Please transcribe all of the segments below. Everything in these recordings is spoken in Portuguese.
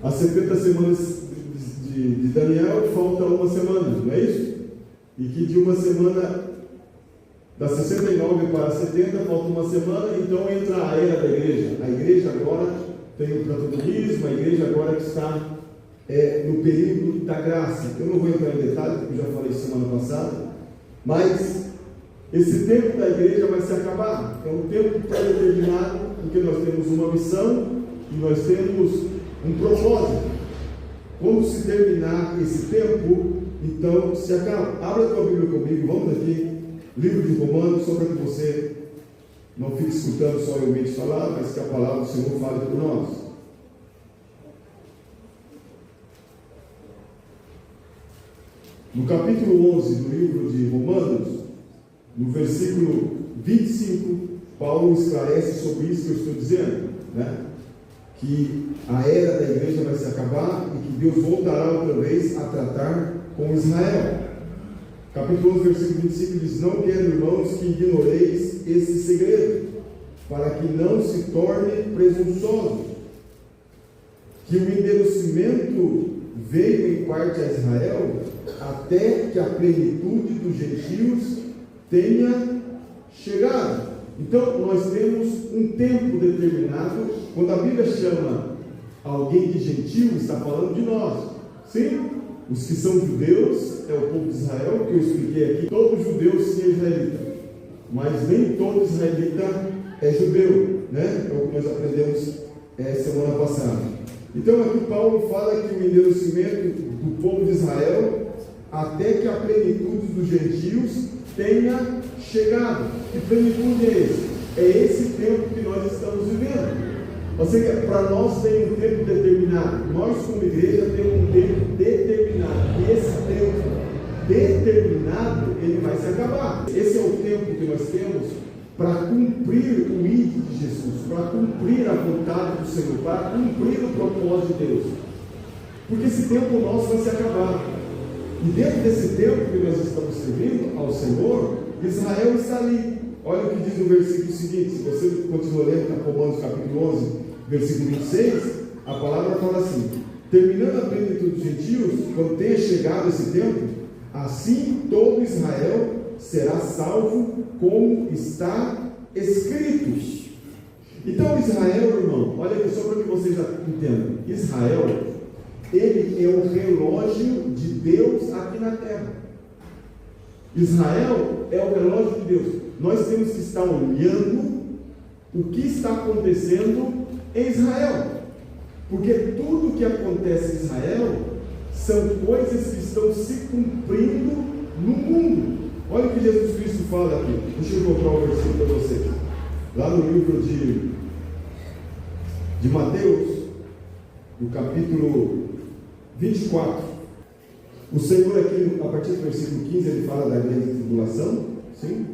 as 70 semanas de Daniel falta uma semana, não é isso? E que de uma semana, das 69 para 70, falta uma semana, então entra a era da igreja. A igreja agora tem o protagonismo, a igreja agora que está no período da graça. Eu não vou entrar em detalhes, porque eu já falei semana passada, mas esse tempo da igreja vai se acabar. É um tempo pré-determinado, porque nós temos uma missão e nós temos um propósito. Quando se terminar esse tempo, então se acaba. Abra a tua Bíblia comigo, vamos aqui, livro de Romanos, só para que você não fique escutando só eu mesmo falar, mas que a palavra do Senhor fale por nós. No capítulo 11 do livro de Romanos, no versículo 25, Paulo esclarece sobre isso que eu estou dizendo, né? Que a era da igreja vai se acabar e que Deus voltará outra vez a tratar com Israel. Capítulo 11, versículo 25 diz: não quero, irmãos, que ignoreis esse segredo, para que não se torne presunçosos, que o endurecimento veio em parte a Israel, até que a plenitude dos gentios tenha chegado. Então, nós temos um tempo determinado. Quando a Bíblia chama alguém de gentil, está falando de nós. Sim, os que são judeus, é o povo de Israel, que eu expliquei aqui. Todo judeu sim é israelita, mas nem todo israelita é judeu, né? É o que nós aprendemos semana passada. Então, aqui Paulo fala que o endurecimento do povo de Israel, até que a plenitude dos gentios tenha chegado. Que plenitude é esse? É esse tempo que nós estamos vivendo. Ou seja, para nós tem um tempo determinado. Nós, como igreja, temos um tempo determinado. E esse tempo determinado, ele vai se acabar. Esse é o tempo que nós temos para cumprir o ID de Jesus, para cumprir a vontade do Senhor, para cumprir o propósito de Deus. Porque esse tempo nosso vai se acabar. E dentro desse tempo que nós estamos servindo ao Senhor, Israel está ali. Olha o que diz no versículo seguinte. Se você continua lendo, Romanos capítulo 11, versículo 26, a palavra fala assim: terminando a plenitude dos gentios, quando tenha chegado esse tempo, assim todo Israel será salvo, como está escrito. Então Israel, irmão, olha aqui só para que você já entenda. Israel, ele é o relógio de Deus aqui na terra. Israel é o relógio de Deus. Nós temos que estar olhando o que está acontecendo em Israel, porque tudo que acontece em Israel são coisas que estão se cumprindo no mundo. Olha o que Jesus Cristo fala aqui. Deixa eu encontrar o versículo para vocês. Lá no livro de Mateus, no capítulo 24. O Senhor aqui, a partir do versículo 15, ele fala da grande tribulação. Sim?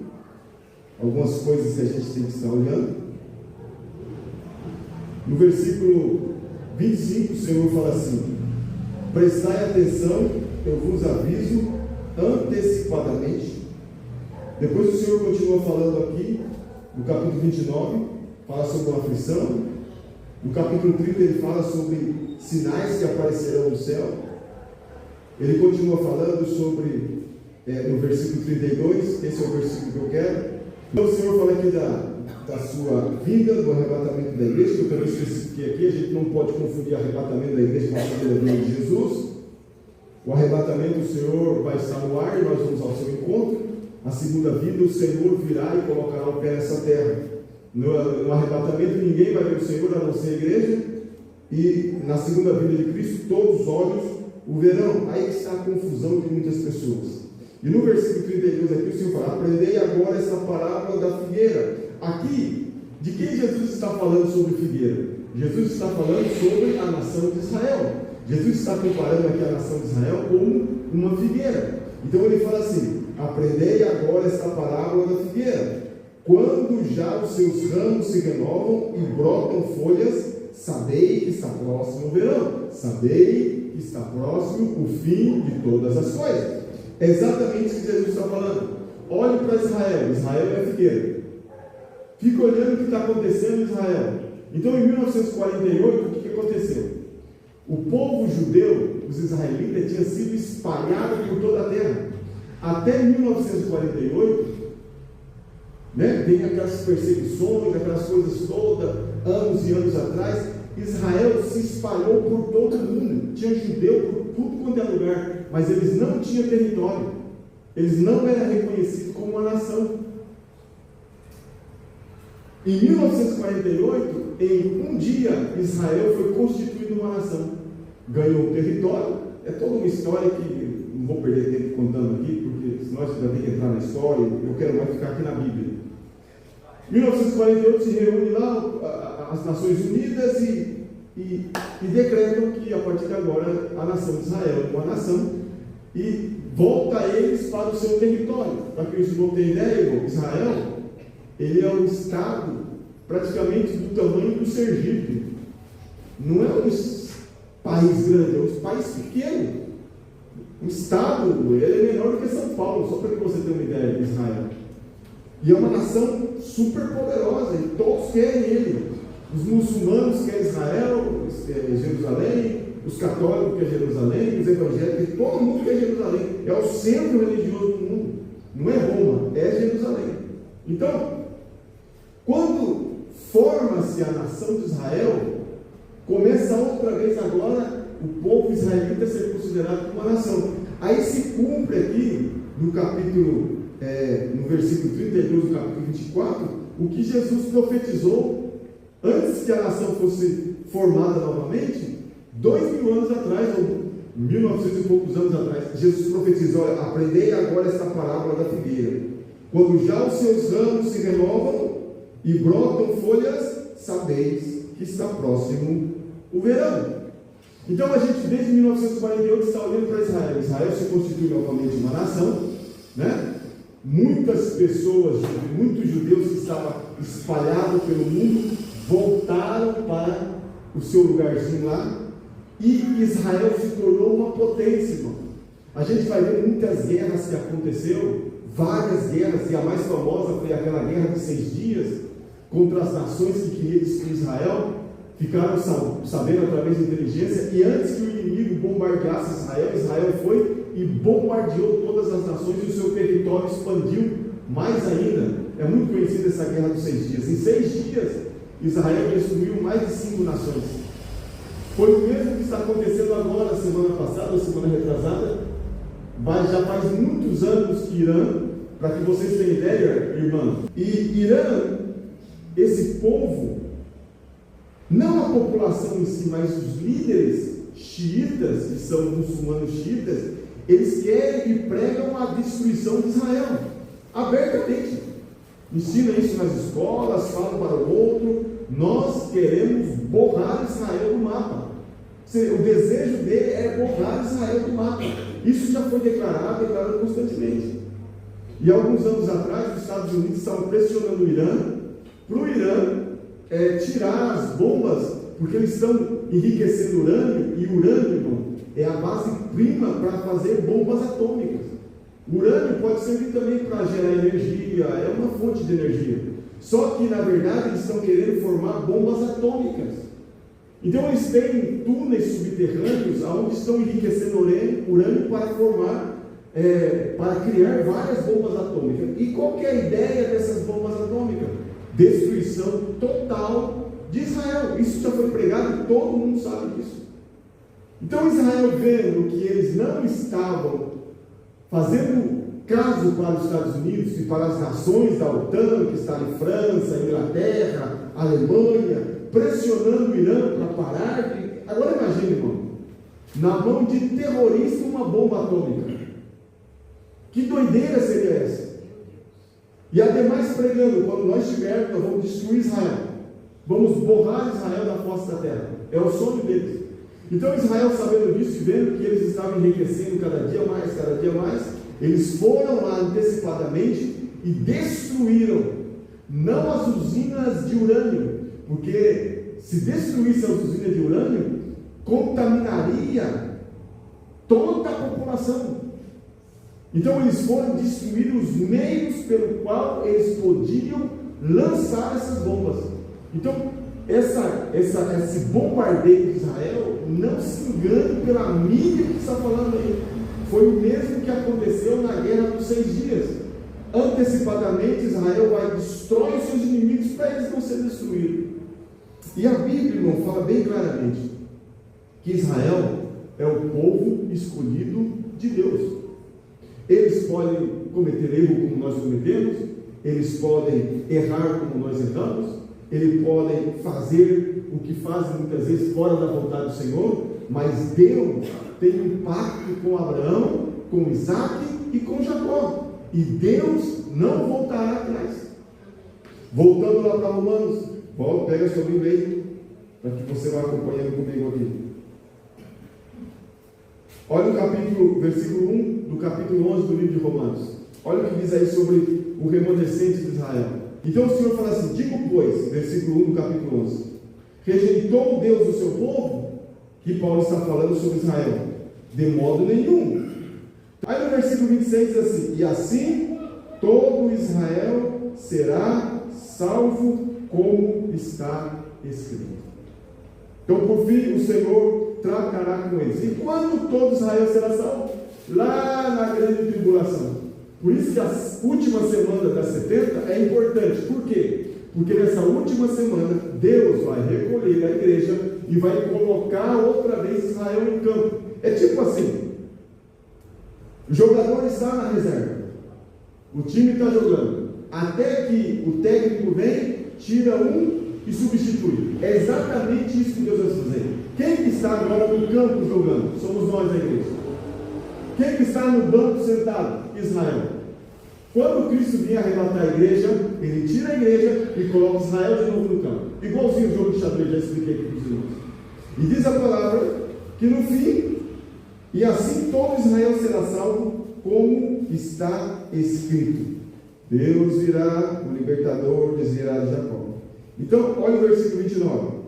Algumas coisas que a gente tem que estar olhando. No versículo 25, o Senhor fala assim: prestai atenção, eu vos aviso antecipadamente. Depois o Senhor continua falando aqui, no capítulo 29, fala sobre uma aflição. No capítulo 30 ele fala sobre sinais que aparecerão no céu. Ele continua falando sobre, no versículo 32, esse é o versículo que eu quero. Então o Senhor fala aqui da sua vinda, do arrebatamento da igreja, que eu também especifiquei aqui. A gente não pode confundir arrebatamento da igreja com a vinda de Jesus. O arrebatamento do Senhor vai estar no ar e nós vamos ao seu encontro. A segunda vinda, o Senhor virá e colocará o pé nessa terra. No arrebatamento ninguém vai ver o Senhor a não ser a igreja. E na segunda vinda de Cristo todos os olhos o verão. Aí está a confusão de muitas pessoas. E no versículo 32 aqui o Senhor fala: aprendei agora essa parábola da figueira. Aqui, de quem Jesus está falando sobre figueira? Jesus está falando sobre a nação de Israel. Jesus está comparando aqui a nação de Israel com uma figueira. Então ele fala assim: aprendei agora esta parábola da figueira. Quando já os seus ramos se renovam e brotam folhas, sabei que está próximo o verão. Sabei que está próximo o fim de todas as coisas. É exatamente isso que Jesus está falando. Olhe para Israel. Israel é a figueira. Fica olhando o que está acontecendo em Israel. Então, em 1948, o que aconteceu? O povo judeu, os israelitas, tinha sido espalhado por toda a terra. Até 1948, né, tem aquelas perseguições, aquelas coisas todas, anos e anos atrás. Israel se espalhou por todo o mundo, tinha judeu por tudo quanto é lugar, mas eles não tinham território, eles não eram reconhecidos como uma nação. Em 1948, em um dia, Israel foi constituído uma nação, ganhou um território. É toda uma história que não vou perder tempo contando aqui, porque senão a gente vai ter que entrar na história, eu quero mais ficar aqui na Bíblia. Em 1948 se reúne lá as Nações Unidas e decretam que a partir de agora a nação de Israel é uma nação e volta eles para o seu território. Para que os irmãos tenham ideia, Israel, ele é um estado praticamente do tamanho do Sergipe. Não é um país grande, é um país pequeno. Um estado, ele é menor do que São Paulo, só para que você tenha uma ideia de Israel. E é uma nação super poderosa, e todos querem ele. Os muçulmanos querem Israel, Jerusalém, os católicos querem Jerusalém, os evangélicos, todo mundo quer Jerusalém. É o centro religioso do mundo. Não é Roma, é Jerusalém. Então, quando forma-se a nação de Israel, começa outra vez agora o povo israelita a ser considerado como uma nação. Aí se cumpre aqui, no capítulo, no versículo 32 do capítulo 24, o que Jesus profetizou antes que a nação fosse formada novamente, 2000 anos atrás, ou 1900 e poucos anos atrás. Jesus profetizou: olha, aprendei agora esta parábola da figueira. Quando já os seus ramos se renovam e brotam folhas, sabeis que está próximo o verão. Então a gente desde 1948 está olhando para Israel. Israel se constitui novamente uma nação, né? Muitas pessoas, muitos judeus que estavam espalhados pelo mundo voltaram para o seu lugarzinho lá, e Israel se tornou uma potência, irmão. A gente vai ver muitas guerras que aconteceram, várias guerras, e a mais famosa foi aquela guerra de 6 dias contra as nações que queriam destruir Israel. Ficaram sabendo através de inteligência, e antes que o inimigo bombardeasse Israel, Israel foi e bombardeou todas as nações, e o seu território expandiu mais ainda. É muito conhecida essa guerra dos 6 dias. Em 6 dias, Israel destruiu mais de 5 nações. Foi o mesmo que está acontecendo agora, semana passada, semana retrasada. Já faz muitos anos que Irã, para que vocês tenham ideia, irmão, e Irã, esse povo, não a população em si, mas os líderes xiitas, que são muçulmanos xiitas, eles querem e pregam a destruição de Israel, abertamente. Ensina isso nas escolas, falam para o outro: nós queremos borrar Israel do mapa. O desejo dele é borrar Israel do mapa. Isso já foi declarado constantemente. E alguns anos atrás, os Estados Unidos estavam pressionando o Irã, para o Irã tirar as bombas, porque eles estão enriquecendo urânio, e urânio, irmão, é a base-prima para fazer bombas atômicas. O urânio pode servir também para gerar energia, é uma fonte de energia. Só que, na verdade, eles estão querendo formar bombas atômicas. Então, eles têm túneis subterrâneos onde estão enriquecendo urânio para formar, para criar várias bombas atômicas. E qual que é a ideia dessas bombas atômicas? Destruição total de Israel. Isso já foi pregado e todo mundo sabe disso. Então, Israel, vendo que eles não estavam fazendo caso para os Estados Unidos e para as nações da OTAN, que está em França, Inglaterra, Alemanha, pressionando o Irã para parar. Agora imagine, irmão, na mão de terrorista uma bomba atômica. Que doideira seria essa? E ademais pregando: quando nós estivermos, nós vamos destruir Israel, vamos borrar Israel da face da terra. É o sonho deles. Então Israel, sabendo disso e vendo que eles estavam enriquecendo cada dia mais, eles foram lá antecipadamente e destruíram, não as usinas de urânio, porque se destruísse as usinas de urânio, contaminaria toda a população. Então eles foram destruir os meios pelo qual eles podiam lançar essas bombas. Então esse bombardeio de Israel, não se engane pela mídia que está falando aí, foi o mesmo que aconteceu na guerra dos 6 dias. Antecipadamente Israel vai destruir os seus inimigos para eles não serem destruídos. E a Bíblia, irmão, fala bem claramente que Israel é o povo escolhido de Deus. Eles podem cometer erro como nós cometemos, eles podem errar como nós erramos, eles podem fazer o que fazem muitas vezes fora da vontade do Senhor, mas Deus tem um pacto com Abraão, com Isaac e com Jacó, e Deus não voltará atrás. Voltando lá para Romanos, pega a sua Bíblia aí, para que você vá acompanhando comigo aqui. Olha o versículo 1 do capítulo 11 do livro de Romanos. Olha o que diz aí sobre o remanescente de Israel. Então o Senhor fala assim: digo pois, versículo 1 do capítulo 11, rejeitou Deus o seu povo? Que Paulo está falando sobre Israel. De modo nenhum. Aí no versículo 26 diz assim: e assim todo Israel será salvo, como está escrito. Então por fim o Senhor tratará com eles. E quando todo Israel será salvo? Lá na grande tribulação. Por isso que a última semana das 70 é importante. Por quê? Porque nessa última semana Deus vai recolher a igreja e vai colocar outra vez Israel em campo. É tipo assim: o jogador está na reserva, o time está jogando, até que o técnico vem, tira um e substitui. É exatamente isso que Deus vai fazer. Quem que está agora no campo jogando? Somos nós, a igreja. Quem que está no banco sentado? Israel. Quando Cristo vinha arrebatar a igreja, ele tira a igreja e coloca Israel de novo no campo. Igualzinho o jogo de xadrez, já expliquei aqui para os irmãos. E diz a palavra que no fim, e assim todo Israel será salvo, como está escrito: Deus virá, o libertador desviará de Jacó. Então, olha o versículo 29.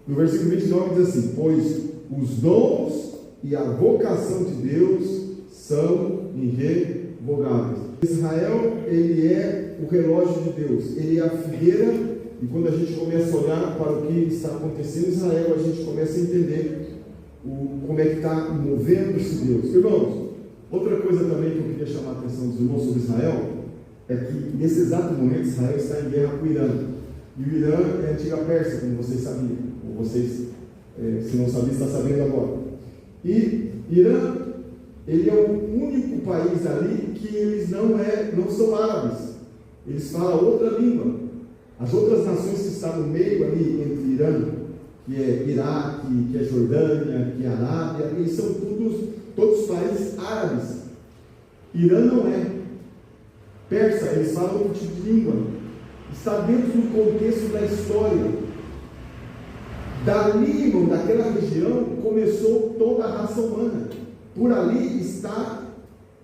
No versículo 29 diz assim: pois os dons e a vocação de Deus são irrevogáveis. Israel, ele é o relógio de Deus, ele é a figueira, e quando a gente começa a olhar para o que está acontecendo em Israel, a gente começa a entender como é que está movendo-se Deus. Irmãos, outra coisa também que eu queria chamar a atenção dos irmãos sobre Israel, é que nesse exato momento Israel está em guerra com o Irã. E o Irã é a antiga Pérsia, como vocês sabiam, ou vocês, se não sabiam, estão sabendo agora. E Irã, ele é o único país ali que eles não são árabes, eles falam outra língua. As outras nações que estão no meio ali entre Irã, que é Iraque, que é Jordânia, que é Arábia, eles são todos países árabes. Irã não é. Persa, eles falam outro tipo de língua. Está dentro do contexto da história. Dali, irmão, daquela região, começou toda a raça humana. Por ali está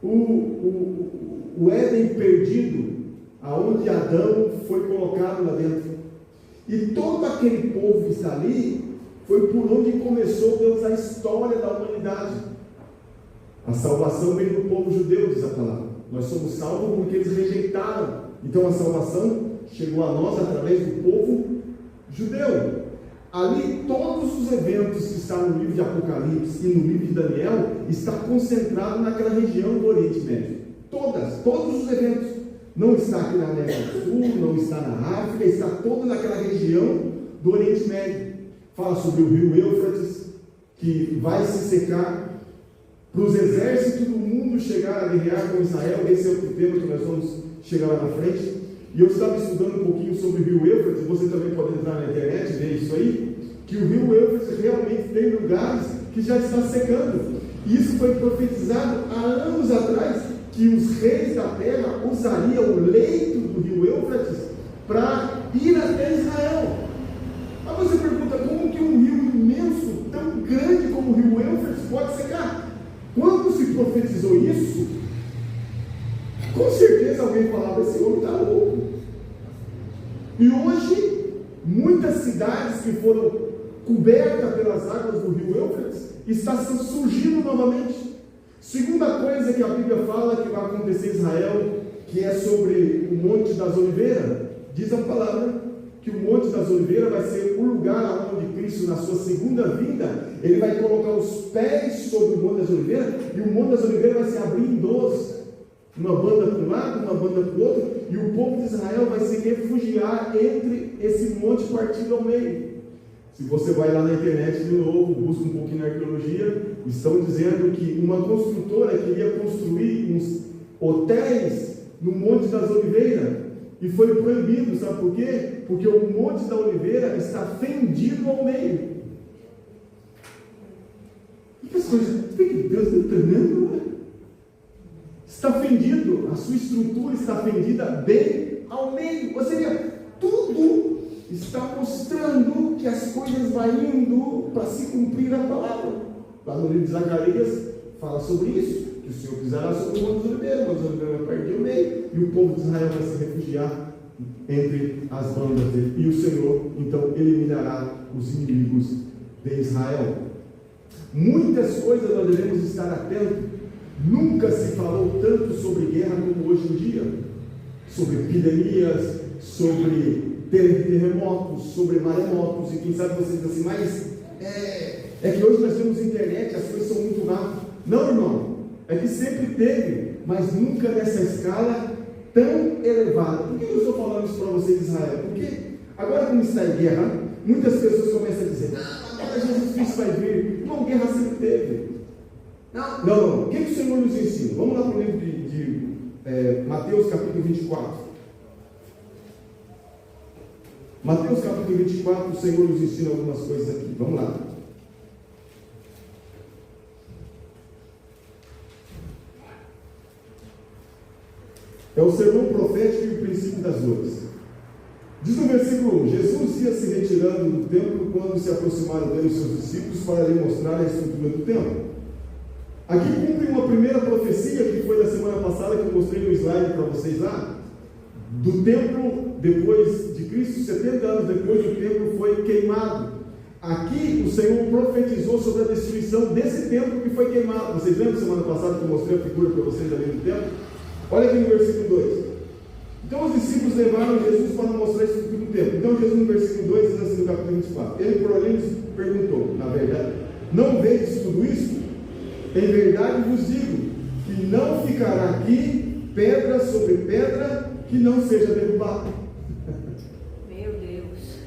o Éden perdido, aonde Adão foi colocado lá dentro. E todo aquele povo que está ali, foi por onde começou, Deus, a história da humanidade. A salvação veio do povo judeu, diz a palavra. Nós somos salvos porque eles rejeitaram. Então a salvação chegou a nós através do povo judeu. Ali todos os eventos que estão no livro de Apocalipse e no livro de Daniel está concentrado naquela região do Oriente Médio. Todos os eventos. Não está aqui na América do Sul, não está na África, está todo naquela região do Oriente Médio. Fala sobre o rio Éufrates, que vai se secar, para os exércitos do mundo chegar a guerrear com Israel. Esse é o tema que nós vamos chegar lá na frente. E eu estava estudando um pouquinho sobre o rio Éufrates, você também pode entrar na internet e ver isso aí, que o rio Éufrates realmente tem lugares que já está secando. E isso foi profetizado há anos atrás, que os reis da terra usariam o leito do rio Éufrates para ir até Israel. Mas você pergunta, como que um rio imenso, tão grande como o rio Éufrates, pode secar? Quando se profetizou isso, com certeza alguém falava: esse homem está louco. E hoje, muitas cidades que foram cobertas pelas águas do rio Éufrates estão surgindo novamente. Segunda coisa que a Bíblia fala que vai acontecer em Israel, que é sobre o Monte das Oliveiras, diz a palavra que o Monte das Oliveiras vai ser o lugar onde Cristo, na sua segunda vinda, ele vai colocar os pés sobre o Monte das Oliveiras, e o Monte das Oliveiras vai se abrir em 12. Uma banda para um lado, uma banda para o outro, e o povo de Israel vai se refugiar entre esse monte partido ao meio. Se você vai lá na internet de novo, busca um pouquinho na arqueologia, estão dizendo que uma construtora queria construir uns hotéis no Monte das Oliveiras, e foi proibido, sabe por quê? Porque o Monte da Oliveira está fendido ao meio. E as coisas, Deus está tremendo, né? Está fendido, a sua estrutura está fendida bem ao meio. Ou seja, tudo está mostrando que as coisas vão indo para se cumprir a palavra. Lá no livro de Zacarias fala sobre isso, que o Senhor pisará sobre o Monte dos Oliveiras, o Monte dos Oliveiras vai partir ao meio, e o povo de Israel vai se refugiar entre as bandas dele. E o Senhor, então, eliminará os inimigos de Israel. Muitas coisas nós devemos estar atentos. Nunca se falou tanto sobre guerra como hoje em dia, sobre epidemias, sobre terremotos, sobre maremotos, e quem sabe você diz assim, mas é que hoje nós temos internet, as coisas são muito rápidas. Não, irmão, é que sempre teve, mas nunca nessa escala tão elevada. Por que eu estou falando isso para vocês, Israel? Porque agora, como está em guerra, muitas pessoas começam a dizer, não, agora Jesus Cristo vai vir. Não, guerra sempre teve. Não. O que o Senhor nos ensina? Vamos lá para o livro de Mateus capítulo 24. Mateus capítulo 24, o Senhor nos ensina algumas coisas aqui. Vamos lá. É o sermão profético e o princípio das dores. Diz no versículo 1: Jesus ia se retirando do templo quando se aproximaram dele os seus discípulos para lhe mostrar a estrutura do templo. Aqui cumpre uma primeira profecia que foi da semana passada, que eu mostrei no slide para vocês lá, do templo depois de Cristo, 70 anos depois, o templo foi queimado. Aqui o Senhor profetizou sobre a destruição desse templo que foi queimado. Vocês lembram semana passada que eu mostrei a figura para vocês ali no templo? Olha aqui no versículo 2. Então os discípulos levaram Jesus para mostrar a estrutura do templo. Então Jesus no versículo 2 diz assim no capítulo 24: ele por ali lhes perguntou, na verdade, não vedes tudo isso? Em verdade vos digo, que não ficará aqui pedra sobre pedra que não seja derrubada. Meu Deus.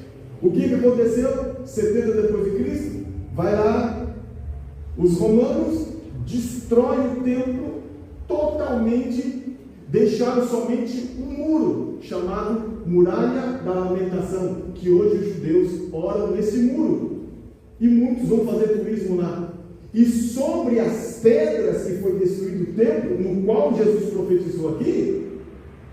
O que aconteceu? 70 depois de Cristo, vai lá, os romanos destroem o templo totalmente, deixaram somente um muro, chamado Muralha da Lamentação, que hoje os judeus oram nesse muro, e muitos vão fazer turismo lá. E sobre as pedras que foi destruído o templo, no qual Jesus profetizou aqui,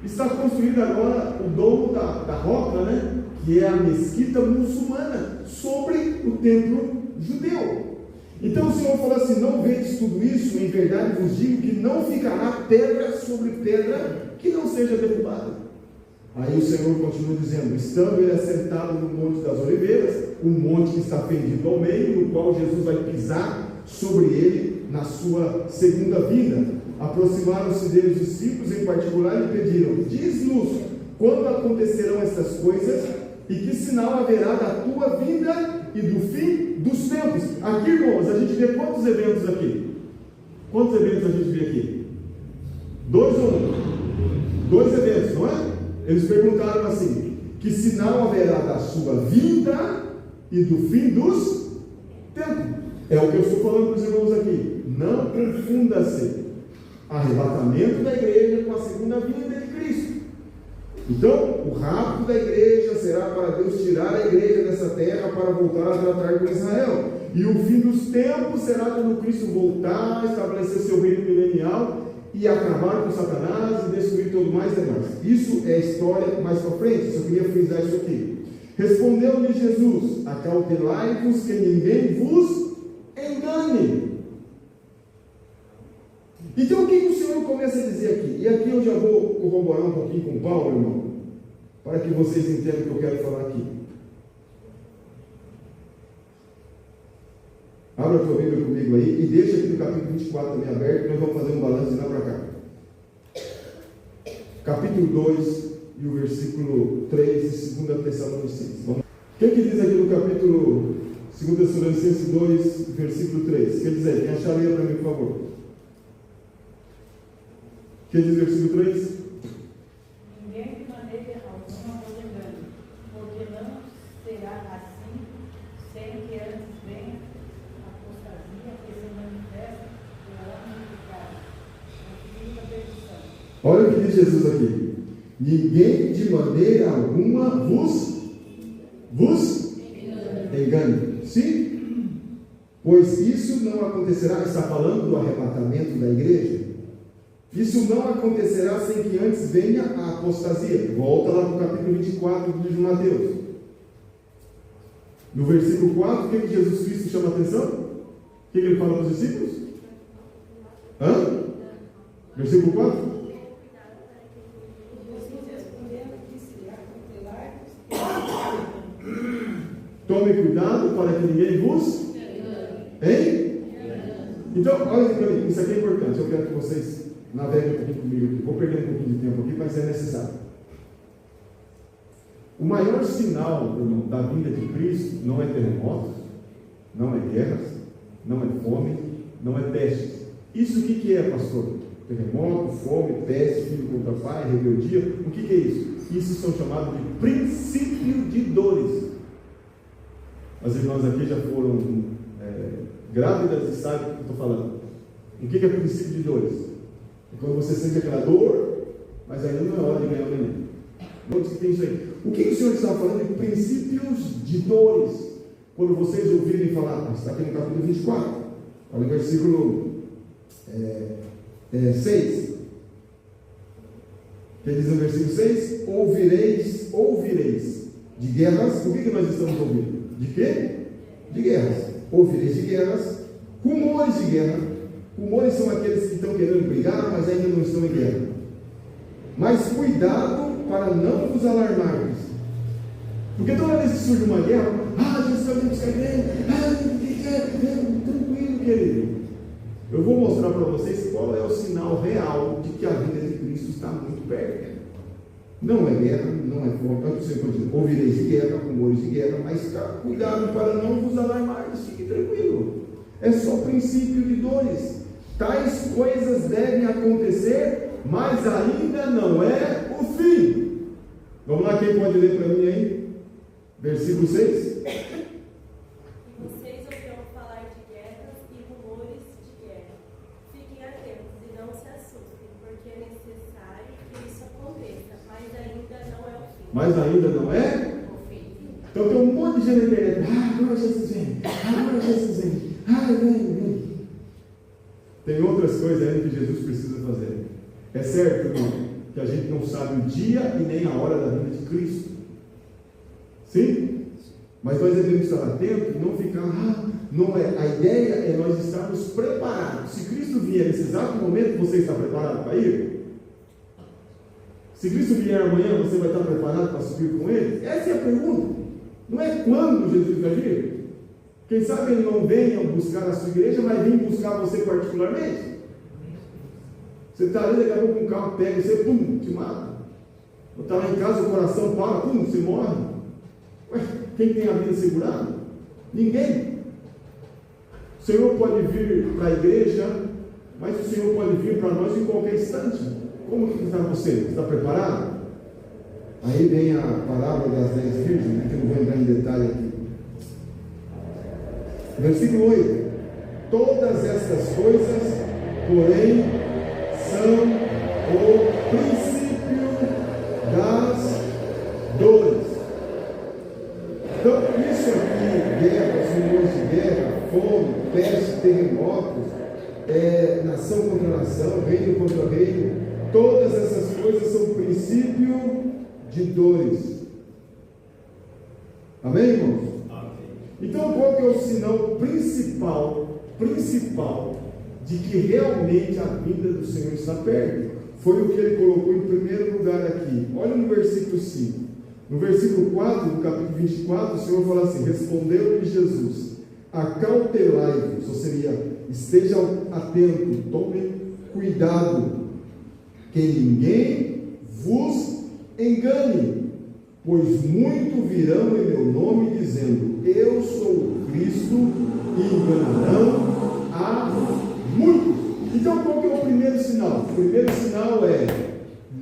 está construído agora o domo da roca, né? Que é a mesquita muçulmana, sobre o templo judeu. Então o Senhor falou assim: não vedes tudo isso? Em verdade vos digo que não ficará pedra sobre pedra que não seja derrubada. Aí o Senhor continua dizendo: estando ele assentado no Monte das Oliveiras, o monte que está fendido ao meio, no qual Jesus vai pisar sobre ele na sua segunda vinda. Aproximaram-se dele os discípulos, em particular, e pediram: diz-nos quando acontecerão estas coisas, e que sinal haverá da tua vinda e do fim dos tempos. Aqui, irmãos, a gente vê quantos eventos aqui? Quantos eventos a gente vê aqui? 2 ou 1? 2 eventos, não é? Eles perguntaram assim: que sinal haverá da sua vinda e do fim dos tempos? É o que eu estou falando para os irmãos aqui. Não confunda-se arrebatamento da igreja com a segunda vinda de Cristo. Então, o rapto da igreja será para Deus tirar a igreja dessa terra para voltar a tratar com Israel. E o fim dos tempos será quando Cristo voltar, estabelecer seu reino milenial e acabar com Satanás e destruir todo mais demais. Isso é história mais para frente. Só queria frisar isso aqui. Respondeu-lhe Jesus: acautelai-vos que ninguém vos engane. Então o que o Senhor começa a dizer aqui? E aqui eu já vou corroborar um pouquinho com Paulo, irmão, para que vocês entendam o que eu quero falar aqui. Abra a tua Bíblia comigo aí e deixa aqui no capítulo 24 também aberto, que nós vamos fazer um balanço de lá para cá. Capítulo 2, e o versículo 3 de 2 Tessalonicenses. Vamos. O que diz aqui no capítulo 2 Tessalonicenses 2, versículo 3? Quer dizer, quem achar, leia para mim, por favor. O que diz o versículo 3? Ninguém de maneira alguma vos engane, porque não será assim, sem que antes venha a apostasia que se manifesta pelo homem do pecado, o filho da perdição. Olha o que diz Jesus aqui. Ninguém de maneira alguma vos engane. Sim? Pois isso não acontecerá. Está falando do arrebatamento da igreja. Isso não acontecerá sem que antes venha a apostasia. Volta lá no capítulo 24 do livro de Mateus. No versículo 4, o que Jesus Cristo chama a atenção? O que ele fala para os discípulos? Versículo 4? Tome cuidado para que ninguém vos... Hein? Então, olha para mim, isso aqui é importante. Eu quero que vocês naveguem um pouquinho comigo aqui. Vou perder um pouquinho de tempo aqui, mas é necessário. O maior sinal, irmão, da vinda de Cristo não é terremotos, não é guerras, não é fome, não é pestes. Isso o que é, pastor? Terremoto, fome, peste, filho contra pai, rebeldia. O que é isso? Isso são chamados de princípio de dores. As irmãs aqui já foram grávidas e sabem o que eu estou falando. O que é princípio de dores? É quando você sente aquela dor, mas ainda não é hora de ganhar o neném. Onde que tem isso aí? O que o Senhor está falando de princípios de dores? Quando vocês ouvirem falar, está aqui no capítulo 24, olha o versículo 6. Que diz no versículo 6? Ouvireis de guerras. O que nós estamos ouvindo? De quê? De guerras. Ouvireis de guerras, rumores de guerra. Rumores são aqueles que estão querendo brigar, mas ainda não estão em guerra. Mas cuidado para não vos alarmarmos. Porque toda vez que surge uma guerra, Jesus está vendo, tranquilo, querido. Eu vou mostrar para vocês qual é o sinal real de que a vinda de Cristo está muito perto. Não é guerra, não é fome. Ouvireis de guerra, rumores de guerra, mas cuidado para não vos alarmarmos. Fique tranquilo. É só princípio de dores. Tais coisas devem acontecer, mas ainda não é o fim. Vamos lá, quem pode ler para mim aí? Versículo 6. Vocês ouvirão falar de guerras e rumores de guerra. Fiquem atentos e não se assustem, porque é necessário que isso aconteça, mas ainda não é o fim. Mas ainda não é? O fim. Então tem um monte de gente na internet. Agora Jesus vem. Agora Jesus vem. Vem. Tem outras coisas ainda que Jesus precisa fazer. É certo, irmão, que a gente não sabe o dia e nem a hora da vinda de Cristo. Sim? Mas nós devemos estar atentos e não ficar, não é. A ideia é nós estarmos preparados. Se Cristo vier nesse exato momento, você está preparado para ir? Se Cristo vier amanhã, você vai estar preparado para subir com Ele? Essa é a pergunta. Não é quando Jesus vai vir. Quem sabe Ele não venha buscar a sua igreja, mas vem buscar você particularmente. Você está ali, daqui a pouco um carro pega e você, pum, te mata. Ou está lá em casa, o coração para, pum, você morre. Ué, quem tem a vida segurada? Ninguém. O Senhor pode vir para a igreja, mas o Senhor pode vir para nós em qualquer instante. Como que está você? Está preparado? Aí vem a parábola das 10 virgens, que eu não vou entrar em detalhe aqui. Versículo 8. Todas estas coisas, porém, são o princípio das dores. Então, isso aqui, guerras, rumores de guerra, fome, peste, terremotos, nação contra nação, reino contra reino, todas essas coisas são princípio de dores. Amém, irmãos? Amém. Então, qual que é o sinal principal de que realmente a vinda do Senhor está perto? Foi o que ele colocou em primeiro lugar aqui. Olha no versículo 5. No versículo 4, no capítulo 24, o Senhor fala assim: respondeu-lhe Jesus, acautelai-vos, ou seria, estejam atentos, tomem cuidado, que ninguém vos engane, pois muito virão em meu nome, dizendo, eu sou o Cristo, e enganarão a muitos. Então, qual que é o primeiro sinal? O primeiro sinal é,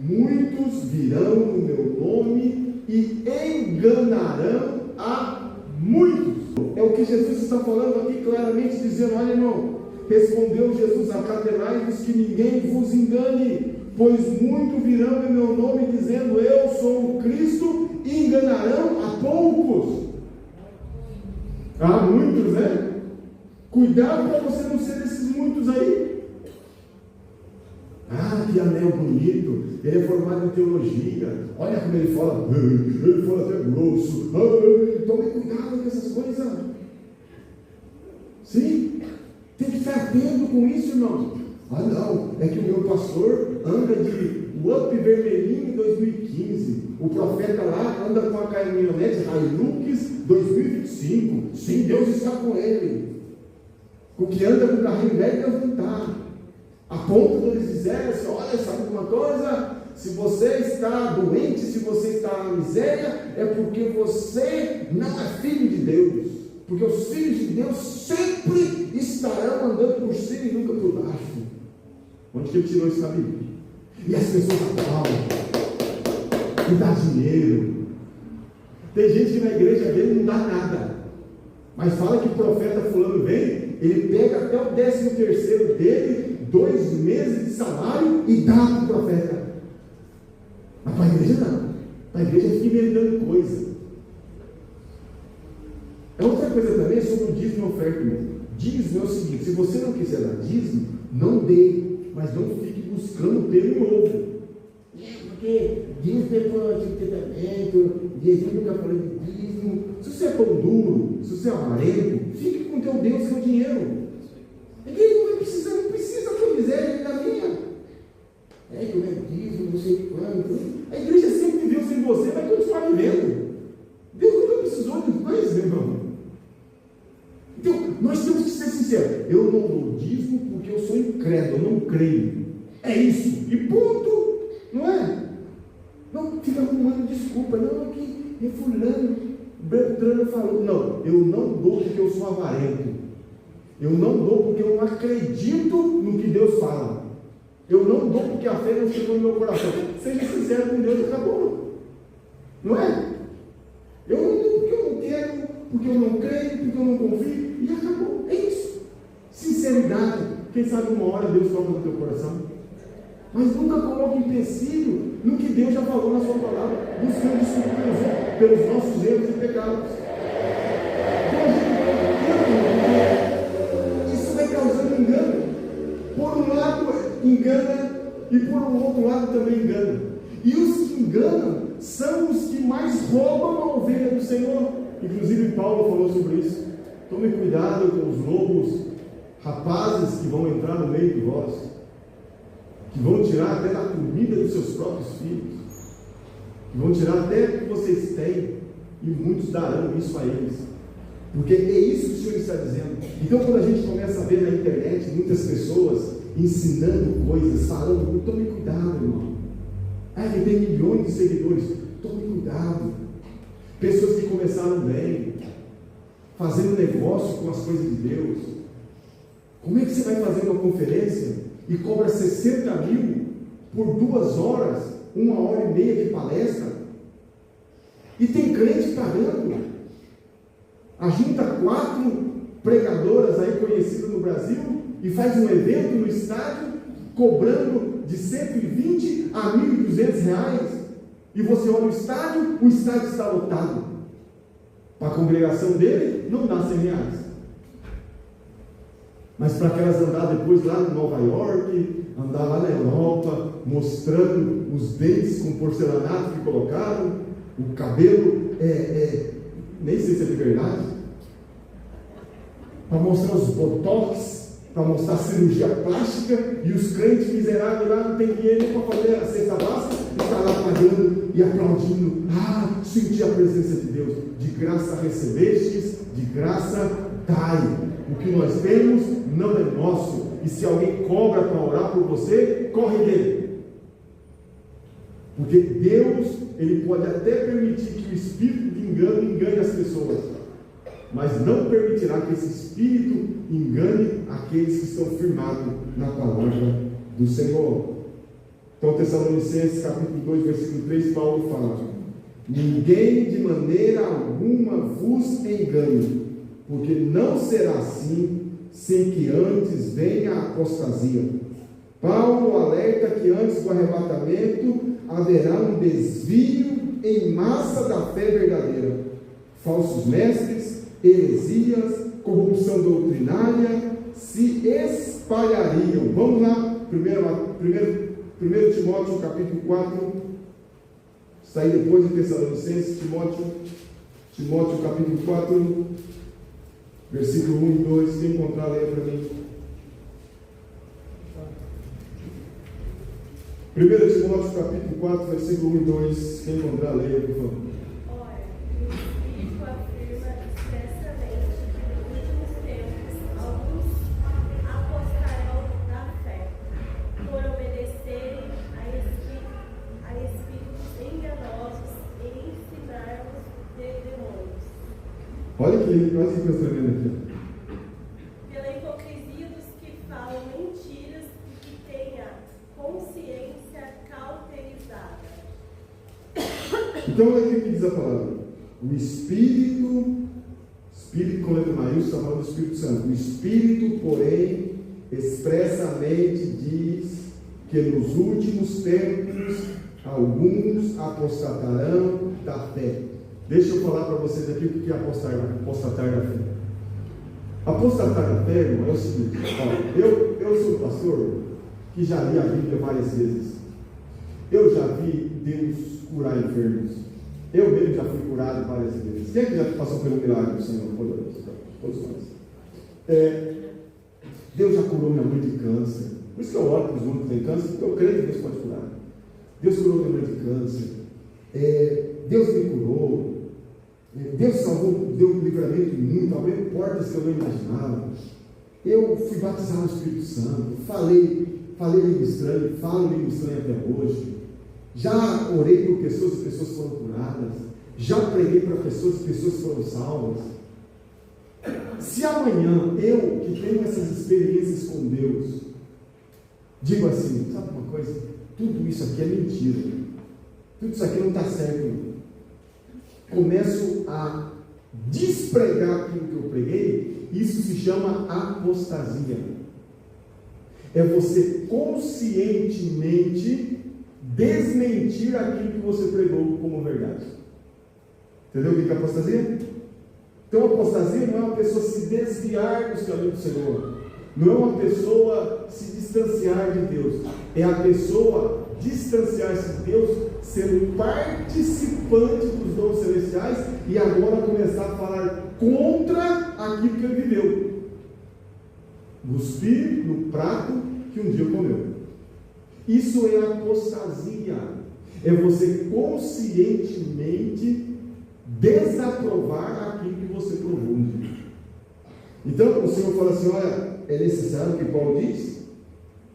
muitos virão no meu nome e enganarão a muitos. É o que Jesus está falando aqui claramente, dizendo, olha irmão, respondeu Jesus, acautelai-vos que ninguém vos engane, pois muito virão em meu nome, dizendo, eu sou o Cristo, e enganarão a poucos. Há muitos, né? Cuidado para você não ser desses muitos aí. Ah, que anel bonito, ele é formado em teologia, olha como ele fala até grosso, tome cuidado com essas coisas. Sim, tem que estar atento com isso, irmão. Ah não, é que o meu pastor anda de Up vermelhinho em 2015, o profeta lá anda com a caminhonete Hilux 2025, sim, Deus está com ele. O que anda com o carrinho velho, Deus não está. A ponto de eles dizerem assim, olha, sabe uma coisa? Se você está doente, se você está na miséria, é porque você não é filho de Deus. Porque os filhos de Deus sempre estarão andando por cima e nunca por baixo. Onde que ele tirou isso da Bíblia? E as pessoas aplaudem, e dá dinheiro. Tem gente que na igreja dele não dá nada, mas fala que o profeta fulano vem, ele pega até o 13º dele, 2 meses de salário e dá para o profeta. Mas para a igreja não. Para a igreja fica inventando coisa. É outra coisa também sobre o dízimo e oferta, irmão. Dízimo é o seguinte, se você não quiser dar dízimo, não dê, mas não fique buscando pelo em ovo. Porque dízimo é para o Antigo Testamento, Jesus nunca falou de dízimo. Se você é pão duro, se você é amarelo, fique com o teu Deus e seu dinheiro. Ninguém não precisa tua miséria nem da minha. É que eu não dízimo, não sei quanto. A igreja sempre viveu sem você, vai continuar vivendo. Deus nunca precisou de nós, meu irmão. Então, nós temos que ser sinceros. Eu não dou dízimo porque eu sou incrédulo, eu não creio. É isso. E ponto. Não é? Não fica arrumando desculpa. Não, que fulano, Beltrano falou. Não, eu não dou porque eu sou avarento. Eu não dou porque eu não acredito no que Deus fala. Eu não dou porque a fé não chegou no meu coração. Seja sincero com Deus, acabou. Não é? Eu não dou porque eu não quero, porque eu não creio, porque eu não confio, e acabou. É isso. Sinceridade. Quem sabe uma hora Deus toca no teu coração. Mas nunca coloque empecilho no que Deus já falou na sua palavra, buscando desculpa pelos nossos erros e pecados. Isso vai causando engano. Por um lado engana e por um outro lado também engana. E os que enganam são os que mais roubam a ovelha do Senhor. Inclusive Paulo falou sobre isso. Tome cuidado com os lobos rapazes que vão entrar no meio de vós, que vão tirar até da comida dos seus próprios filhos, que vão tirar até o que vocês têm, e muitos darão isso a eles, porque é isso que o Senhor está dizendo. Então, quando a gente começa a ver na internet muitas pessoas ensinando coisas, falando, tome cuidado, irmão. Ele tem milhões de seguidores, tome cuidado. Pessoas que começaram bem, fazendo negócio com as coisas de Deus. Como é que você vai fazer uma conferência e cobra 60 mil por 2 horas, 1h30 de palestra? E tem crente pagando. Ajunta 4 pregadoras aí conhecidas no Brasil e faz um evento no estádio, cobrando de 120 a 1.200 reais. E você olha o estádio está lotado. Para a congregação dele, não dá 100 reais. Mas para aquelas andar depois lá em Nova York, andar lá na Europa, mostrando os dentes com porcelanato que colocaram, o cabelo, nem sei se é de verdade, para mostrar os botox, para mostrar a cirurgia plástica, e os crentes miseráveis lá não tem dinheiro para fazer a cesta básica, está lá pagando e aplaudindo. Senti a presença de Deus. De graça recebestes, de graça dai. O que nós temos não é nosso, e se alguém cobra para orar por você, corre dele. Porque Deus, Ele pode até permitir que o espírito de engano engane as pessoas, mas não permitirá que esse espírito engane aqueles que estão firmados na palavra do Senhor. Então, Tessalonicenses capítulo 2, versículo 3, Paulo fala: ninguém de maneira alguma vos engane, porque não será assim, sem que antes venha a apostasia. Paulo alerta que antes do arrebatamento haverá um desvio em massa da fé verdadeira, falsos mestres, heresias, corrupção doutrinária se espalhariam. Vamos lá, 1 Timóteo capítulo 4, está aí depois de Tessalonicenses. Timóteo capítulo 4, versículo 1 e 2, se encontrar, leia para mim. 1 Timóteo capítulo 4, versículo 1 e 2, quem encontrar, leia, por favor. Ora, o Espírito afirma expressamente que nos últimos tempos alguns apostarão da fé, por obedecerem a espíritos enganosos e ensinar-nos de demônios. Olha que lindo, quase que eu estou vendo aqui. Pela hipocrisia dos que falam mentiras e que têm a consciência cauterizada. Então, olha o que diz a palavra. O Espírito com letra maiúscula, está falando do Espírito Santo. O Espírito, porém, expressamente diz que nos últimos tempos alguns apostatarão da fé. Deixa eu falar para vocês aqui o que é apostatar da fé. Apostatar da fé, irmão, é o seguinte: ó, eu sou pastor que já li a Bíblia várias vezes. Eu já vi Deus curar enfermos. Eu mesmo já fui curado várias vezes. Quem é que já passou pelo milagre do Senhor? Todos nós. Deus já curou minha mãe de câncer. Por isso que eu oro para os outros que têm câncer, porque eu creio que Deus pode curar. Deus curou minha mãe de câncer. Deus me curou. Deus salvou, deu livramento em mim, abriu portas que eu não imaginava. Eu fui batizado no Espírito Santo, falei língua estranha, falo língua estranha até hoje. Já orei por pessoas e pessoas foram curadas. Já preguei para pessoas e pessoas foram salvas. Se amanhã eu, que tenho essas experiências com Deus, digo assim: sabe uma coisa? Tudo isso aqui é mentira. Tudo isso aqui não está certo. Começo a despregar aquilo que eu preguei. Isso se chama apostasia. É você conscientemente desmentir aquilo que você pregou como verdade. Entendeu o que é apostasia? Então, apostasia não é uma pessoa se desviar dos caminhos do Senhor, não é uma pessoa se distanciar de Deus, é a pessoa distanciar-se de Deus, sendo participante dos dons celestiais e agora começar a falar contra aquilo que ele viveu. Cuspir no prato que um dia comeu. Isso é apostasia. É você conscientemente desaprovar aquilo que você provou. Então o Senhor fala assim: olha, é necessário que Paulo diz,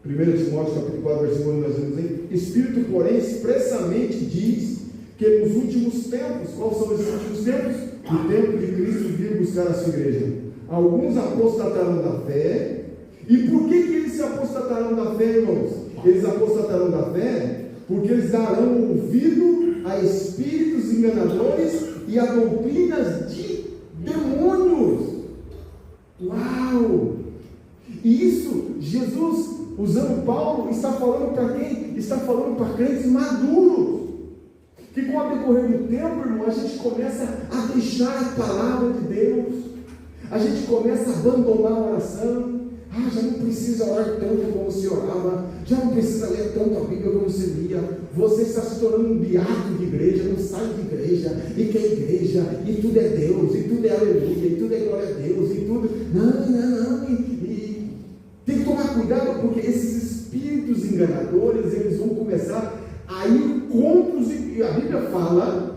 1 Timóteo capítulo 4, versículo 1, nós vamos dizer: Espírito, porém, expressamente diz que nos últimos tempos, quais são esses últimos tempos? O tempo de Cristo vir buscar a sua igreja. Alguns apostatarão da fé. E por que eles se apostatarão da fé, irmãos? Eles apostatarão da fé porque eles darão ouvido a espíritos enganadores e a doutrinas de demônios. Uau! E isso, Jesus, usando Paulo, está falando para quem? Está falando para crentes maduros. Que com o decorrer do tempo, irmão, a gente começa a deixar a palavra de Deus. A gente começa a abandonar a oração. Já não precisa orar tanto como se orava. Já não precisa ler tanto a Bíblia como se lia. Você está se tornando um beato de igreja, não sai de igreja, e que é igreja, e tudo é Deus, e tudo é aleluia, e tudo é glória a Deus, e tudo. Não. E tem que tomar cuidado, porque esses espíritos enganadores, eles vão começar a ir contra os. E a Bíblia fala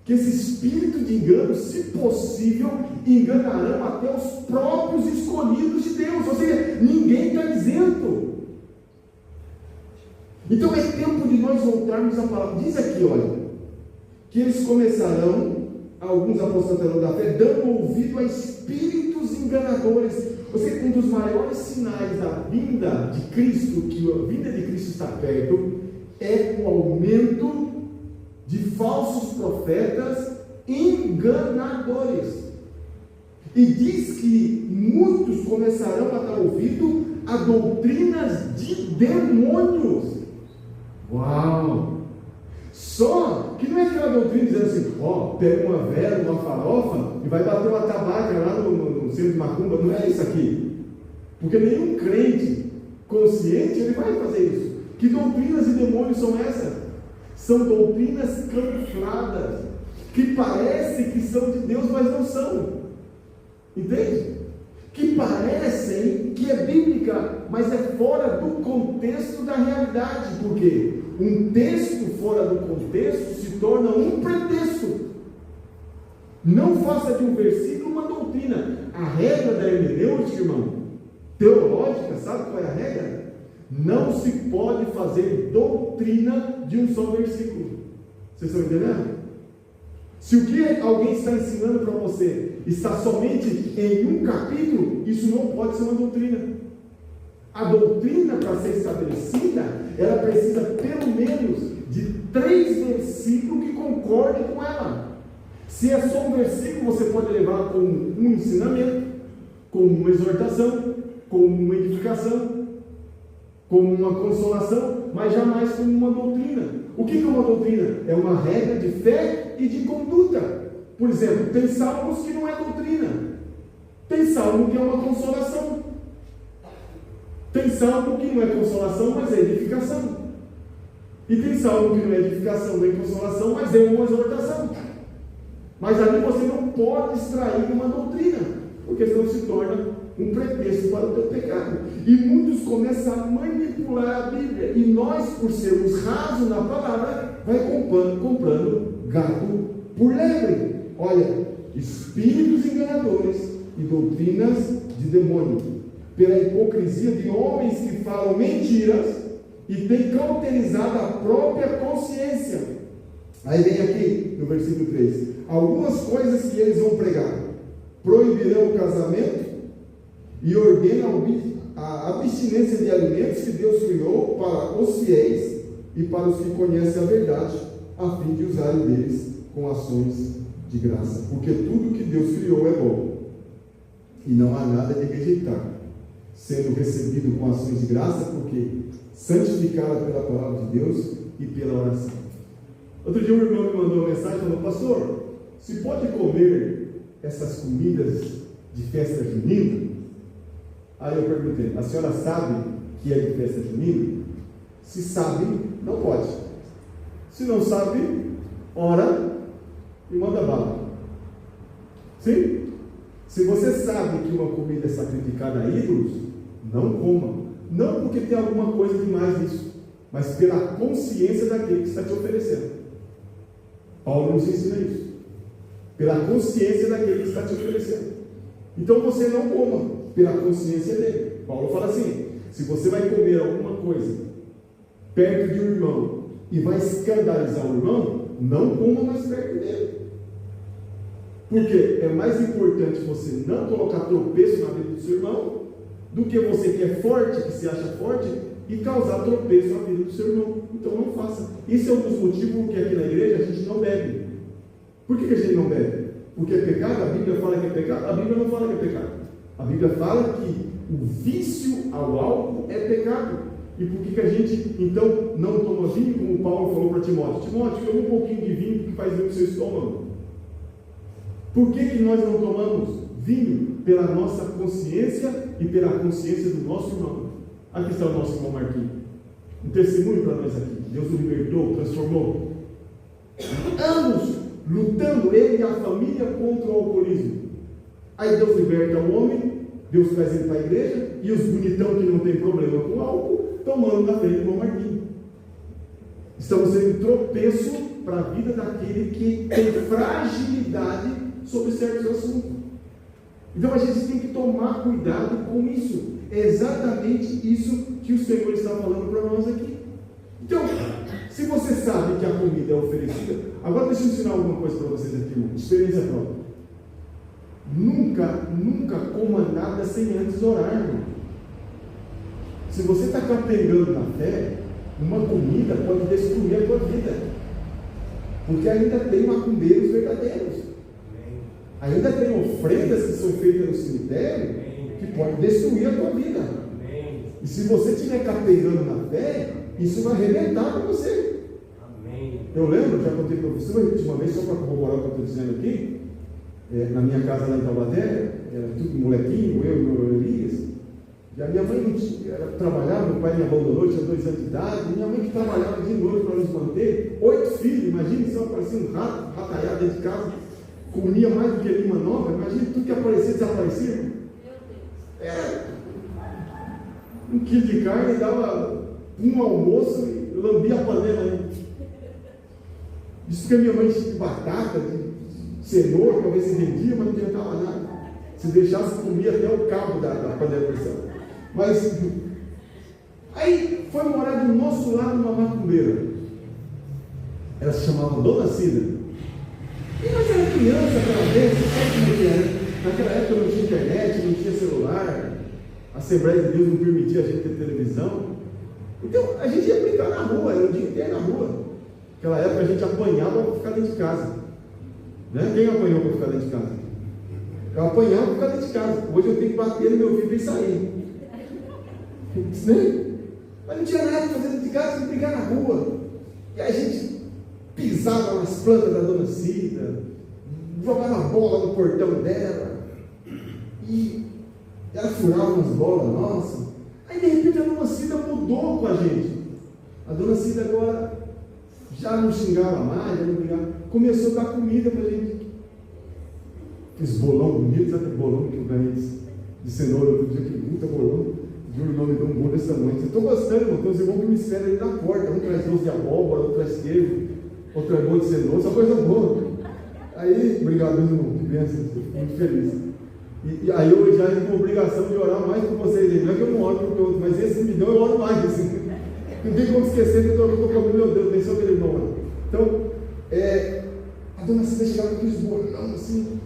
que esse espírito de engano, se possível, enganarão até os próprios escolhidos de Deus. Ou seja, ninguém está isento. Então é tempo de nós voltarmos à palavra. Diz aqui, olha, que eles começarão, alguns apostatarão da fé, dando ouvido a espíritos enganadores. Você, um dos maiores sinais da vinda de Cristo, que a vinda de Cristo está perto, é o aumento de falsos profetas enganadores. E diz que muitos começarão a dar ouvido a doutrinas de demônios. Uau! Só que não é aquela doutrina dizendo assim, pega uma vela, uma farofa e vai bater uma tabaca lá no centro de macumba. Não é isso aqui. Porque nenhum crente consciente ele vai fazer isso. Que doutrinas de demônios são essas? São doutrinas camufladas, que parecem que são de Deus, mas não são. Entende? Que parecem que é bíblica, mas é fora do contexto da realidade. Por quê? Um texto fora do contexto se torna um pretexto. Não faça de um versículo uma doutrina. A regra da hermenêutica, irmão, teológica, sabe qual é a regra? Não se pode fazer doutrina de um só versículo. Vocês estão entendendo? Se o que alguém está ensinando para você está somente em um capítulo, isso não pode ser uma doutrina. A doutrina, para ser estabelecida, ela precisa pelo menos de 3 versículos que concordem com ela. Se é só um versículo, você pode levar como um ensinamento, como uma exortação, como uma edificação, como uma consolação, mas jamais como uma doutrina. O que é uma doutrina? É uma regra de fé e de conduta. Por exemplo, tem salmos que não é doutrina. Tem salmo que é uma consolação. Tem salmo que não é consolação, mas é edificação. E tem salmo que não é edificação nem consolação, mas é uma exortação. Mas ali você não pode extrair uma doutrina, porque senão se torna um pretexto para o teu pecado. E muitos começam a manipular a Bíblia. E nós, por sermos rasos na palavra, vai comprando gato por lebre. Olha, espíritos enganadores e doutrinas de demônio, pela hipocrisia de homens que falam mentiras e têm cauterizado a própria consciência. Aí vem aqui no versículo 3: algumas coisas que eles vão pregar: proibirão o casamento e ordenam a abstinência de alimentos que Deus criou para os fiéis e para os que conhecem a verdade, a fim de usarem deles com ações de graça. Porque tudo que Deus criou é bom, e não há nada de rejeitar, sendo recebido com ações de graça, porque santificado pela palavra de Deus e pela oração. Outro dia um irmão me mandou uma mensagem falando: pastor, se pode comer essas comidas de festa junina? Aí eu perguntei: a senhora sabe que é de festa junina? Se sabe, não pode. Se não sabe, ora e manda bala. Sim? Se você sabe que uma comida é sacrificada a ídolos, não coma. Não porque tem alguma coisa demais nisso, mas pela consciência daquele que está te oferecendo. Paulo nos ensina isso. Pela consciência daquele que está te oferecendo. Então você não coma pela consciência dele. Paulo fala assim: se você vai comer alguma coisa perto de um irmão e vai escandalizar o irmão, não coma mais perto dele. Porque é mais importante você não colocar tropeço na vida do seu irmão do que você que é forte, que se acha forte, e causar tropeço na vida do seu irmão. Então não faça. Isso é um dos motivos porque aqui na igreja a gente não bebe. Por que a gente não bebe? Porque é pecado? A Bíblia fala que é pecado? A Bíblia não fala que é pecado. A Bíblia fala que o vício ao álcool é pecado. E por que a gente então não toma vinho, como Paulo falou para Timóteo? Timóteo, toma um pouquinho de vinho que faz bem para o seu estômago. Por que nós não tomamos vinho? Pela nossa consciência e pela consciência do nosso irmão. Aqui está o nosso irmão Marquinhos, um testemunho para nós aqui. Deus o libertou, transformou. Anos lutando, ele e a família, contra o alcoolismo. Aí Deus liberta o homem, Deus traz ele para a igreja, e os bonitão que não tem problema com álcool, tomando na frente do irmão Marquinhos. Estamos sendo tropeço para a vida daquele que tem fragilidade sobre certos assuntos. Então a gente tem que tomar cuidado com isso. É exatamente isso que o Senhor está falando para nós aqui. Então, se você sabe que a comida é oferecida, agora deixa eu ensinar alguma coisa para vocês aqui, irmão. Experiência própria. Nunca coma nada sem antes orar, irmão. Se você está capengando na fé, uma comida pode destruir a tua vida. Porque ainda tem macumbeiros verdadeiros. Ainda tem ofrendas que são feitas no cemitério que podem destruir a tua vida. E se você estiver capengando na fé, isso vai arrebentar com você. Eu lembro, já contei para você, vou repetir uma vez, só para corroborar o que eu estou dizendo aqui. Na minha casa lá em Taubaté, era tudo molequinho, eu e meu Elias. E a minha mãe não tinha, ela trabalhava, meu pai me abandonou, tinha 2 anos de idade. E minha mãe que trabalhava de noite para nos manter, 8 filhos, imagina, só aparecia um rato, rataiado dentro de casa, comia mais do que lima nova, imagina tudo que aparecia, desaparecia. Era 1 quilo de carne, dava um almoço e lambia a panela ainda. Isso que a minha mãe tinha de batata, de cenoura, para ver se vendia, mas não adiantava nada. Se deixasse, comia até o cabo da panela de pressão. Mas, aí foi morar do nosso lado uma macumbeira. Ela se chamava Dona Cida. E nós era criança, aquela vez, você sabe como é que era? Naquela época não tinha internet, não tinha celular, a Assembleia de Deus não permitia a gente ter televisão. Então, a gente ia brincar na rua, era o dia inteiro na rua. Naquela época a gente apanhava para ficar dentro de casa. Né? Quem apanhou para ficar dentro de casa? Eu apanhava para ficar dentro de casa. Hoje eu tenho que bater no meu filho e sair. Né? Mas não tinha nada para fazer dentro de casa, tinha que brincar na rua. E a gente pisava nas plantas da Dona Cida, jogava bola no portão dela, e ela furava umas bolas nossas. Aí de repente a Dona Cida mudou com a gente. A Dona Cida agora já não xingava mais, já não brigava. Começou a dar comida para a gente. Aqueles bolão bonitos, sabe aquele bolão que eu ganhei de cenoura outro dia, que puta bolão. Juro, o nome de um bolo desse tamanho. Eu estou gostando, irmão. Tem uns irmãos que me esperam ali na porta. Um traz doce de abóbora, outro traz queijo, outro traz bolo de cenoura, só coisa boa. Aí, obrigado, irmão. Que bênção, estou muito feliz. E aí eu já tenho obrigação de orar mais por vocês aí. Não é que eu não oro por todos, mas esse que me deu, eu oro mais. Assim. Não tem como esquecer que eu estou falando, meu Deus, nem só aquele irmão. Então, a Dona Cida chegava com aqueles bolão assim.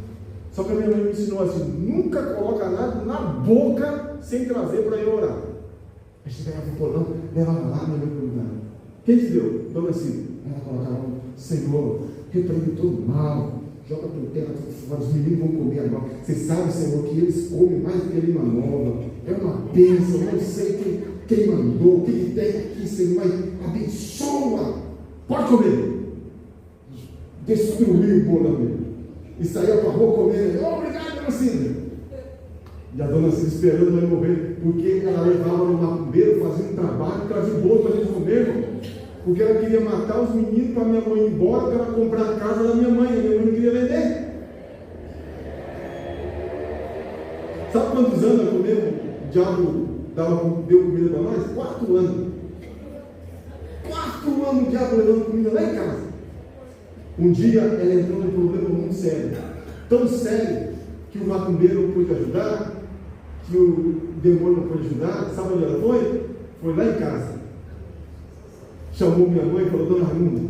Só que a minha mãe me ensinou assim: nunca coloca nada na boca sem trazer para eu orar. Aí chegava o bolão, levava lá, minha mãe perguntava: quem te deu? Dona Cida. Ela colocava: Senhor, repreende todo mal, joga por terra, os meninos vão comer agora. Você sabe, Senhor, que eles comem mais do que lima nova. É uma bênção, eu não sei quem mandou, o que tem aqui, Senhor, mas abençoa. Pode comer. Destruiu o bolão dele. E saía para a rua comendo. Obrigado, Dona Cida. E a Dona Cida esperando ele morrer, porque ela levava no macumbeiro, fazia um trabalho, trazia o bolo para a gente comer, porque ela queria matar os meninos para minha mãe ir embora, para ela comprar a casa da minha mãe. A minha mãe não queria vender. Sabe quantos anos o diabo deu comida para nós? 4 anos. 4 anos o diabo levando comida lá em casa. Um dia ela entrou num problema muito sério, tão sério que o macumbeiro não pôde ajudar, que o demônio não pôde ajudar. Sabe onde ela foi? Foi lá em casa. Chamou minha mãe e falou: Dona Raimunda,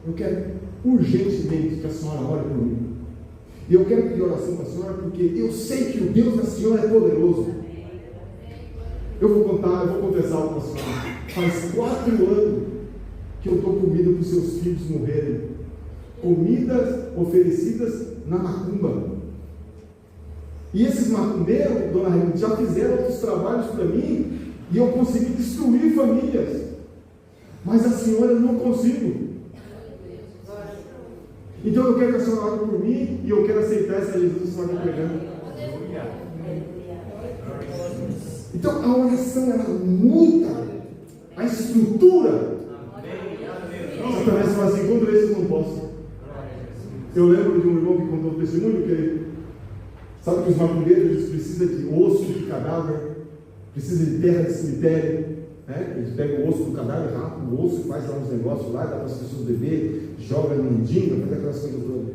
eu quero urgentemente que a senhora ore por mim. E eu quero pedir oração para a senhora, porque eu sei que o Deus da senhora é poderoso. Eu vou confessar algo para a senhora. Faz 4 anos que eu dou comida para os seus filhos morrerem. Comidas oferecidas na macumba. E esses macumbeiros, Dona Raimunda, já fizeram outros trabalhos para mim e eu consegui destruir famílias. Mas a senhora eu não consigo. Então eu quero que a senhora ore por mim e eu quero aceitar essa Jesus que a senhora está pregando. Então a oração ela muda a estrutura. Satanás fala assim: contra isso eu não posso. Eu lembro de um irmão que contou um testemunho que ele, sabe que os macumbeiros eles precisam de osso de cadáver, precisam de terra de cemitério, né? Eles pegam o osso do cadáver, rapam o osso, faz lá uns negócios lá, dá para as pessoas beber, joga no mandinga, faz aquelas coisas todas.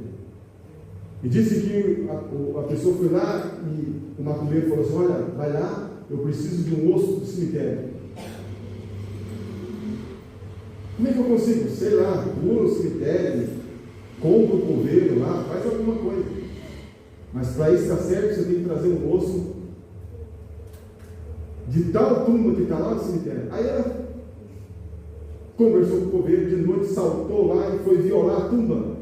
E disse que a pessoa foi lá e o macumbeiro falou assim: olha, vai lá, eu preciso de um osso do cemitério. Como é que eu consigo? Sei lá, pula o cemitério, compra o coveiro lá, faz alguma coisa. Mas para isso dar certo, você tem que trazer um osso de tal tumba que está lá no cemitério. Aí ela conversou com o coveiro, de noite saltou lá e foi violar a tumba.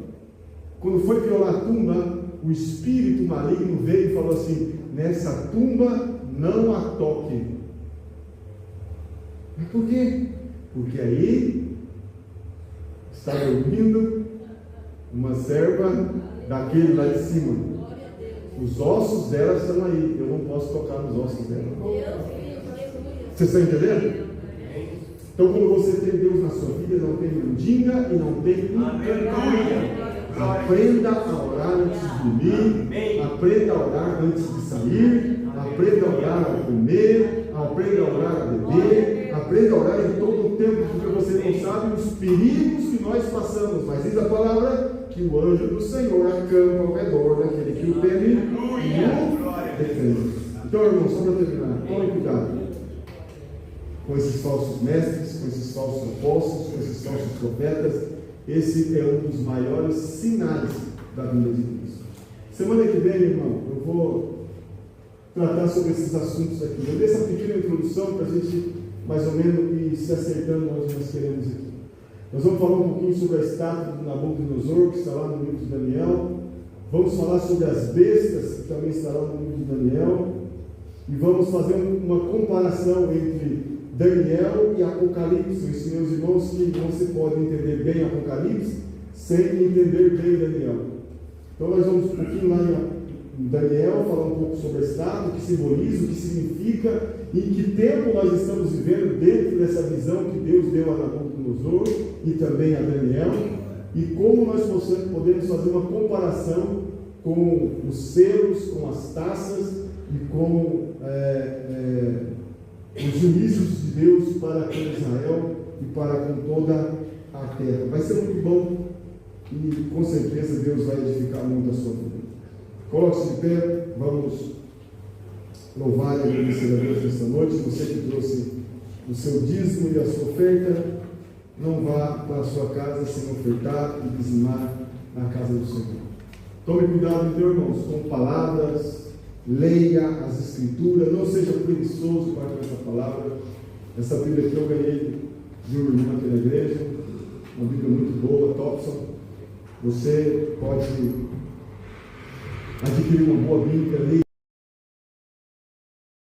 Quando foi violar a tumba, o espírito maligno veio e falou assim: nessa tumba não a toque. Mas por quê? Porque aí está dormindo uma serva daquele lá de cima. Os ossos dela estão aí. Eu não posso tocar nos ossos dela. Você está entendendo? Então, quando você tem Deus na sua vida, não tem mandinga e não tem encantaria. Aprenda a orar antes de dormir, aprenda a orar antes de sair, aprenda a orar ao comer, aprenda a orar a beber, aprenda a orar em todo o tempo, porque você não sabe os perigos que nós passamos. Mas diz a palavra que o anjo do Senhor acampa ao redor daquele que o teme e o defende. Então, irmãos, só para terminar, tome cuidado com esses falsos mestres, com esses falsos apóstolos, com esses falsos profetas. Esse é um dos maiores sinais da vinda de Cristo. Semana que vem, irmão, eu vou tratar sobre esses assuntos aqui. Eu dei essa pequena introdução para a gente, mais ou menos, ir se acertando onde nós queremos aqui. Nós vamos falar um pouquinho sobre a estátua do Nabucodonosor, que está lá no livro de Daniel. Vamos falar sobre as bestas, que também está lá no livro de Daniel. E vamos fazer uma comparação entre Daniel e Apocalipse. Isso, meus irmãos, que não se pode entender bem Apocalipse sem entender bem Daniel. Então nós vamos um pouquinho lá em Daniel, falar um pouco sobre a estátua, o que simboliza, o que significa, em que tempo nós estamos vivendo dentro dessa visão que Deus deu a Nabucodonosor e também a Daniel, e como nós podemos fazer uma comparação com os selos, com as taças e com os juízos de Deus para com Israel e para com toda a terra. Vai ser muito bom e com certeza Deus vai edificar muito a sua vida. Coloque-se de pé, vamos louvar e agradecer a Deus nesta noite. Você que trouxe o seu dízimo e a sua oferta, não vá para a sua casa sem ofertar e dizimar na casa do Senhor. Tome cuidado, então, irmãos, com palavras. Leia as Escrituras, não seja preguiçoso para com essa palavra. Essa Bíblia que eu ganhei de um irmão aqui na igreja, uma Bíblia muito boa, Thompson. Você pode adquirir uma boa Bíblia,